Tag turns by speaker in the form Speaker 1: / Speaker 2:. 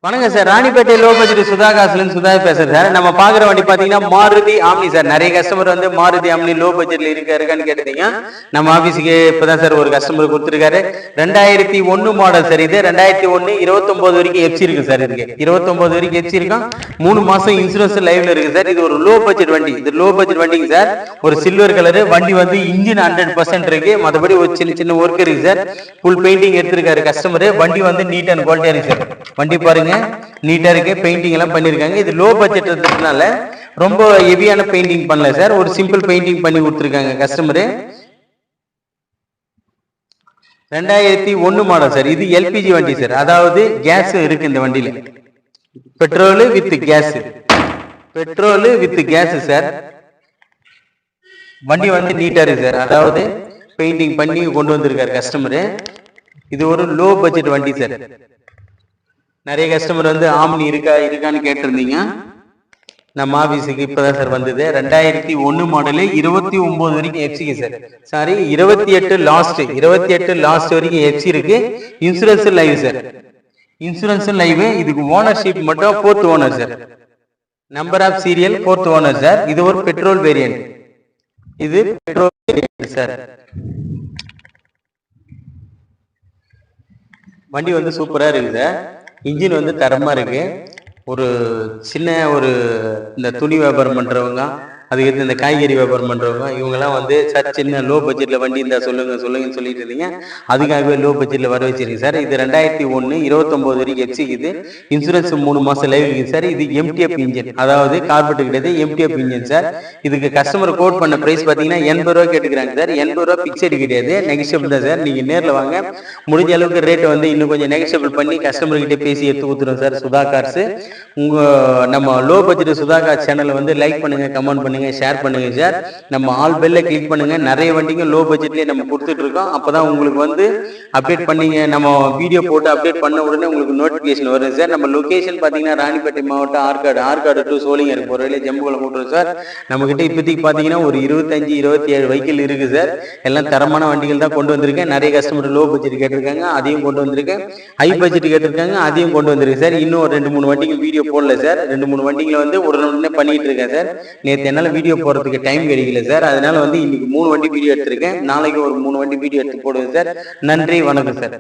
Speaker 1: வணக்கம் sir. Ranipet low budget Sudha காசுலன்னு சுதா பேசுறேன் சார். நம்ம பாக்குற வண்டி பாத்தீங்கன்னா மாருதி ஆம்னி சார். நிறைய கஸ்டமர் வந்து மாருதி ஆம்னி லோ பட்ஜெட்ல இருக்கான்னு கேட்டீங்க. நம்ம ஆபீஸுக்கு இப்பதான் சார் ஒரு கஸ்டமர் கொடுத்துருக்காரு. 2001 மாடல் சார். இது 2001 29 வரைக்கும் எஃப்சி இருக்கு சார். இருக்கு 29 வரைக்கும் எஃப்சி இருக்கும். 3 மாசம் இன்சூரன்ஸ் லைவ்ல இருக்கு சார். இது ஒரு லோ பட்ஜெட் வண்டி. இது லோ பட்ஜெட் வண்டிங்க சார். ஒரு சில்வர் கலர் வண்டி வந்து இன்ஜின் 100% இருக்கு. மற்றபடி ஒரு சின்ன சின்ன ஒர்க் இருக்கு சார். ஃபுல் பெயிண்டிங் எடுத்திருக்காரு கஸ்டமர். வண்டி வந்து நீட் அண்ட் குவாலிட்டியா இருக்கு சார். வண்டி பாருங்க நீட்டா இருக்கு. பெயிண்டிங் எல்லாம் பண்ணிருக்காங்க. இது லோ பட்ஜெட் இருக்கிறதுனால ரொம்ப ஹெவியான பெயிண்டிங் பண்ணல சார். ஒரு சிம்பிள் பெயிண்டிங் பண்ணி கொடுத்துருக்காங்க கஸ்டமரு. 2001 model sir. இது எல்பிஜி வண்டி சார். அதாவது கேஸ் இருக்கு இந்த வண்டியில. Petrol with gas. Petrol with gas sir. வண்டி வந்து நீட்டா இருக்கு சார். அதாவது பெயிண்டிங் பண்ணி கொண்டு வந்திருக்காரு கஸ்டமரு. இது ஒரு லோ பட்ஜெட் வண்டி சார். நிறைய கஸ்டமர் வந்து ஆம்னி இருக்கான்னு கேட்டிருந்தீங்க. நம்ம ஆபீஸுக்கு இப்பதான் சார் வந்தது. 2001 மாடலு 29 வரைக்கும் எஃப்சி சார். சாரி 28 லாஸ்ட் வரைக்கும் எஃப்சி இருக்கு. Insurance live sir. Insurance live. இதுக்கு ஓனர்ஷிப் மட்டும் 4th owner sir. Number of serial 4th owner sir. இது ஒரு பெட்ரோல் வேரியன்ட். இது பெட்ரோல் வேரியன்ட் சார். வண்டி வந்து சூப்பரா இருக்குது. இன்ஜின் வந்து தரமா இருக்கு. ஒரு சின்ன இந்த துணி வியாபாரம் பண்றவங்க, அதுக்கு இந்த காய்கறி வியாபாரம் பண்றவங்க, இவங்கெல்லாம் வந்து சார் சின்ன லோ பட்ஜெட்ல வண்டி இருந்தா சொல்லுங்கன்னு சொல்லிட்டு இருந்தீங்க. அதுக்காகவே லோ பட்ஜெட்ல வர வச்சிருக்கு சார். இது 2001 29 வரைக்கும் எஃப்சிக்குது. இன்சூரன்ஸ் 3 மாசம் லைவ் இருக்குது சார். இது எம்டிஎஃப் இன்ஜின், அதாவது கார்பெட் கிடையாது, எம்டிஎஃப் இன்ஜின் சார். இதுக்கு கஸ்டமர் கோட் பண்ண பிரைஸ் பாத்தீங்கன்னா 80 ரூபா கேட்டுக்கிறாங்க சார். 80 ரூபா பிக்சடு கிடையாது, நெகஷியபிள் தான் சார். நீங்க நேரில் வாங்க, முடிஞ்ச அளவுக்கு ரேட் வந்து இன்னும் கொஞ்சம் நெகஷியபிள் பண்ணி கஸ்டமர் கிட்டே பேசி எடுத்து கொடுத்துரும் சார். சுதா கார்ஸ். நம்ம லோ பட்ஜெட் சுதா கார் சேனலை வந்து லைக் பண்ணுங்க, கமெண்ட் பண்ணுங்க, ஷேர் பண்ணுங்க சார். நம்ம ஆல் பெல்ல கிளிக் பண்ணுங்க. நிறைய வண்டிங்க லோ பட்ஜெட்லயே நம்ம கொடுத்துட்டு இருக்கோம். அப்பதான் உங்களுக்கு வந்து அப்டேட் பண்ணீங்க, நம்ம வீடியோ போட்டு அப்டேட் பண்ண உடனே உங்களுக்கு நோட்டிபிகேஷன் வரும் சார். நம்ம லொகேஷன் பாத்தீங்கன்னா ராணிப்பேட்டை மாவட்டம் ஆற்காடு டு சோளிங்கர் போற வழியில ஜம்புகுளம் கூட்டுறோம் சார். நம்ம கிட்ட இப்போதைக்கு பாத்தீங்கன்னா ஒரு 25-27 வெஹிக்கிள் இருக்கு சார். எல்லாம் தரமான வண்டிகள் தான் கொண்டு வந்திருக்கேன். நிறைய கஸ்டமர் லோ பட்ஜெட் கேட்டிருக்காங்க, அதையும் கொண்டு வந்திருக்கேன். ஹை பட்ஜெட் கேட்டிருக்காங்க, அதையும் கொண்டு வந்திருக்கு சார். இன்னும் ஒரு 2-3 வண்டிகள் வீடியோ போடல சார். 2-3 வண்டிகளை வந்து உடனே பண்ணிட்டு இருக்கேன் சார். நேற்று என்னால வீடியோ போறதுக்கு டைம் கிடைக்கல சார். அதனால வந்து இன்னைக்கு 3 வண்டி வீடியோ எடுத்திருக்கேன். நாளைக்கு ஒரு 3 வண்டி வீடியோ எடுத்து போடுவேன் சார். நன்றி, வணக்கம் சார்.